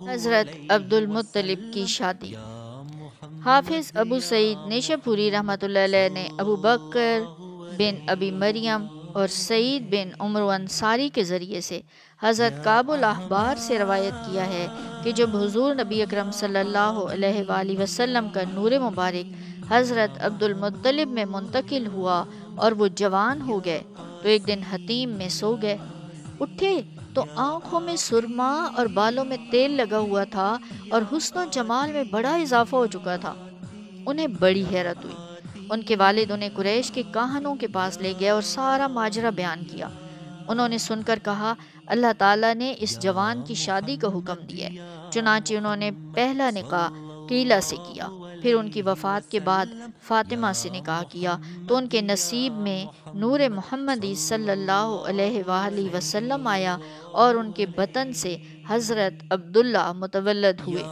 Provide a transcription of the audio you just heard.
حضرت عبد المطلب کی شادی۔ حافظ ابو سعید نیشاپوری رحمۃ اللہ علیہ نے ابو بکر بن ابی مریم اور سعید بن عمر انصاری کے ذریعے سے حضرت کعب الاحبار سے روایت کیا ہے کہ جب حضور نبی اکرم صلی اللہ علیہ وآلہ وسلم کا نور مبارک حضرت عبد المطلب میں منتقل ہوا اور وہ جوان ہو گئے تو ایک دن حتیم میں سو گئے۔ اٹھے تو آنکھوں میں سرما اور بالوں میں تیل لگا ہوا تھا اور حسن و جمال میں بڑا اضافہ ہو چکا تھا۔ انہیں بڑی حیرت ہوئی۔ ان کے والد انہیں قریش کے کاہنوں کے پاس لے گئے اور سارا ماجرا بیان کیا۔ انہوں نے سن کر کہا، اللہ تعالیٰ نے اس جوان کی شادی کا حکم دیا ہے۔ چنانچہ انہوں نے پہلا نکاح قیلہ سے کیا، پھر ان کی وفات کے بعد فاطمہ سے نکاح کیا تو ان کے نصیب میں نور محمدی صلی اللہ علیہ وآلہ وسلم آیا اور ان کے بطن سے حضرت عبداللہ متولد ہوئے۔